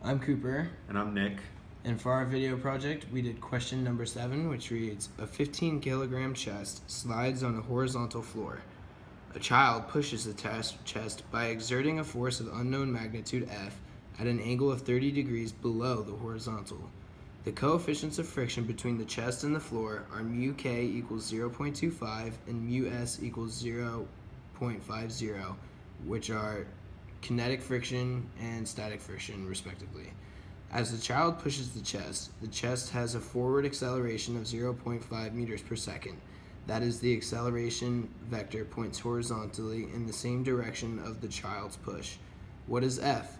I'm Cooper. And I'm Nick. And for our video project, we did question number 7, which reads, a 15 kilogram chest slides on a horizontal floor. A child pushes the chest by exerting a force of unknown magnitude F at an angle of 30 degrees below the horizontal. The coefficients of friction between the chest and the floor are mu k equals 0.25 and mu s equals 0.50, which are kinetic friction and static friction, respectively. As the child pushes the chest has a forward acceleration of 0.5 meters per second. That is, the acceleration vector points horizontally in the same direction of the child's push. What is F?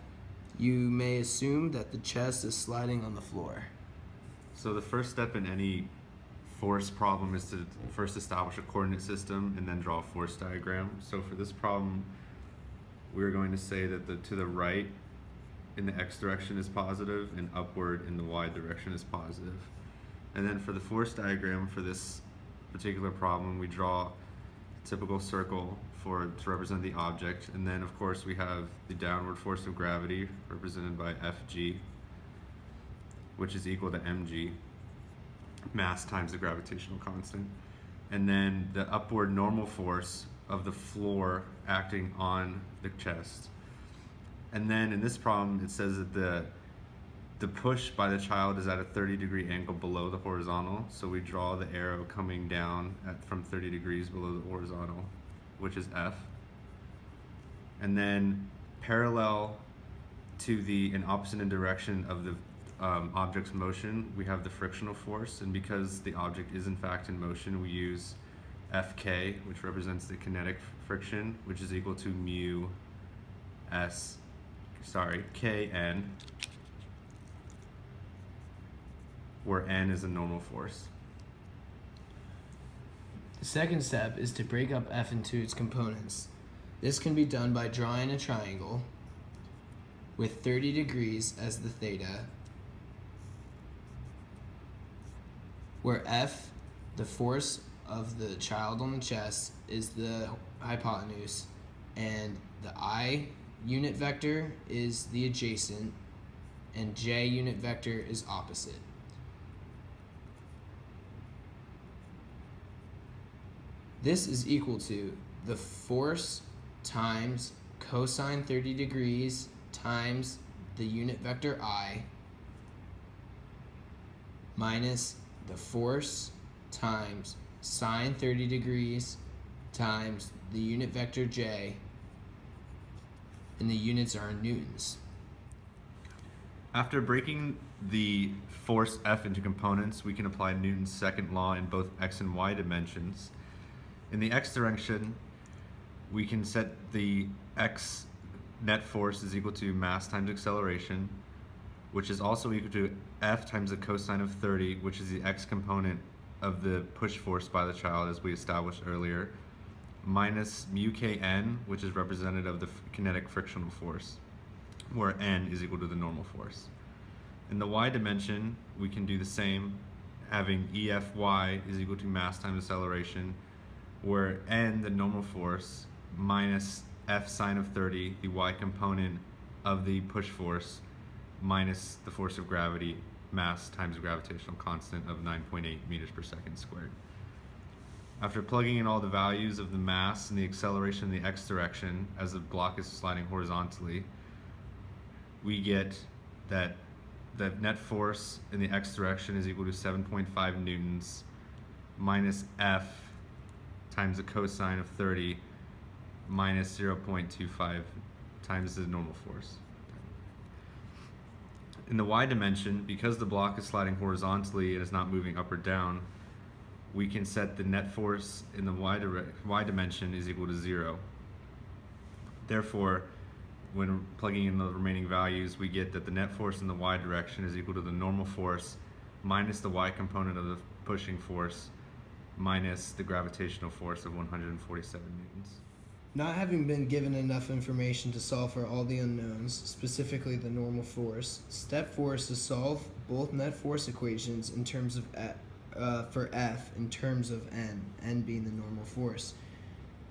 You may assume that the chest is sliding on the floor. So the first step in any force problem is to first establish a coordinate system and then draw a force diagram. So for this problem, we're going to say that to the right in the x direction is positive and upward in the y direction is positive. And then for the force diagram for this particular problem, we draw a typical circle to represent the object, and then of course we have the downward force of gravity represented by Fg, which is equal to mg, mass times the gravitational constant, and then the upward normal force of the floor acting on the chest. And then in this problem it says that the push by the child is at a 30-degree angle below the horizontal, so we draw the arrow coming down from 30 degrees below the horizontal, which is F. And then parallel to in opposite in direction of the object's motion, we have the frictional force, and because the object is in fact in motion, we use Fk, which represents the kinetic friction, which is equal to Kn, where N is a normal force. The second step is to break up F into its components. This can be done by drawing a triangle with 30 degrees as the theta, where F, the force of the child on the chest, is the hypotenuse, and the I unit vector is the adjacent, and J unit vector is opposite. This is equal to the force times cosine 30 degrees times the unit vector I minus the force times sine 30 degrees times the unit vector J, and the units are in newtons. After breaking the force F into components, we can apply Newton's second law in both x and y dimensions. In the x direction, we can set the x net force is equal to mass times acceleration, which is also equal to F times the cosine of 30, which is the x component of the push force by the child, as we established earlier, minus mu Kn, which is representative of the kinetic frictional force, where N is equal to the normal force. In the y dimension, we can do the same, having EFy is equal to mass times acceleration, where N, the normal force, minus F sine of 30, the y component of the push force, minus the force of gravity, mass times the gravitational constant of 9.8 meters per second squared. After plugging in all the values of the mass and the acceleration in the x direction as the block is sliding horizontally, we get that the net force in the x direction is equal to 7.5 newtons minus F times the cosine of 30 minus 0.25 times the normal force. In the y dimension, because the block is sliding horizontally and is not moving up or down, we can set the net force in the y dimension is equal to 0. Therefore, when plugging in the remaining values, we get that the net force in the y direction is equal to the normal force minus the y component of the pushing force minus the gravitational force of 147 newtons. Not having been given enough information to solve for all the unknowns, specifically the normal force, step 4 is to solve both net force equations in terms of for F in terms of N being the normal force.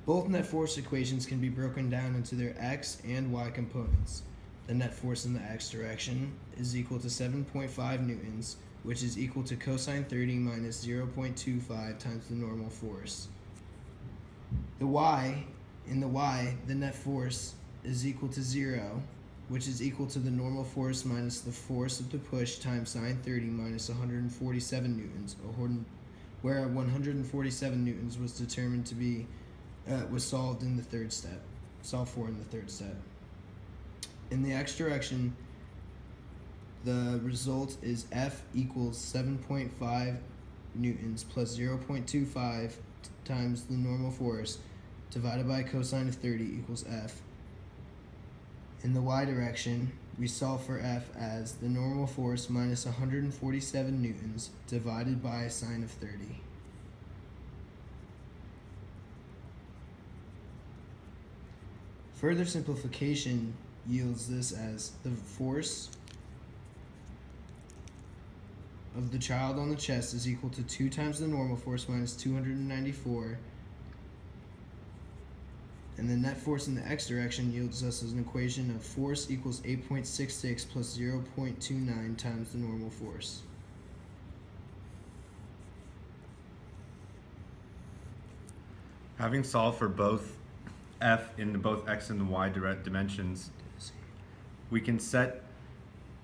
Both net force equations can be broken down into their x and y components. the net force in the x direction is equal to 7.5 newtons, which is equal to cosine 30 minus 0.25 times the normal force. In the y, the net force is equal to 0, which is equal to the normal force minus the force of the push times sine 30 minus 147 newtons, where 147 newtons was determined to be was solved for in the third step. In the x direction, the result is F equals 7.5 newtons plus 0.25 times the normal force divided by cosine of 30 equals F. In the y direction, we solve for F as the normal force minus 147 newtons divided by sine of 30. Further simplification yields this as the force of the child on the chest is equal to 2 times the normal force minus 294, and the net force in the x direction yields us as an equation of force equals 8.66 plus 0.29 times the normal force. Having solved for both F in both x and y dimensions, we can set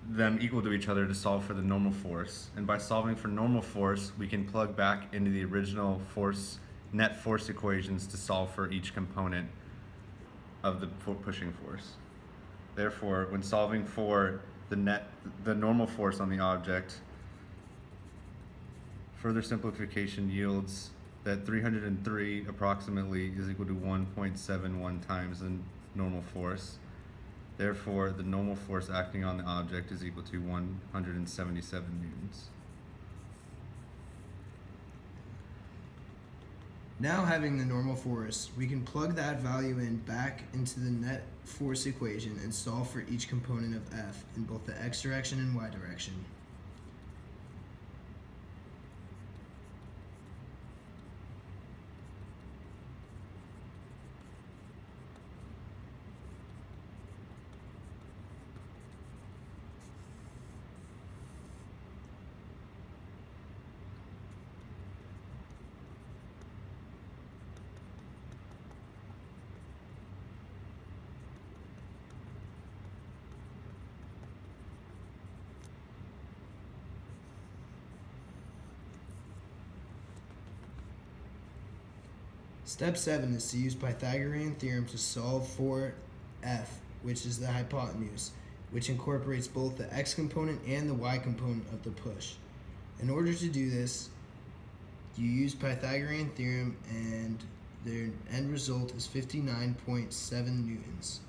them equal to each other to solve for the normal force. And by solving for normal force, we can plug back into the original net force equations to solve for each component of the pushing force. Therefore, when solving for the normal force on the object, further simplification yields that 303 approximately is equal to 1.71 times the normal force. Therefore, the normal force acting on the object is equal to 177 newtons. Now, having the normal force, we can plug that value back into the net force equation and solve for each component of F in both the x direction and y direction. Step 7 is to use Pythagorean theorem to solve for F, which is the hypotenuse, which incorporates both the x component and the y component of the push. In order to do this, you use Pythagorean theorem, and the end result is 59.7 newtons.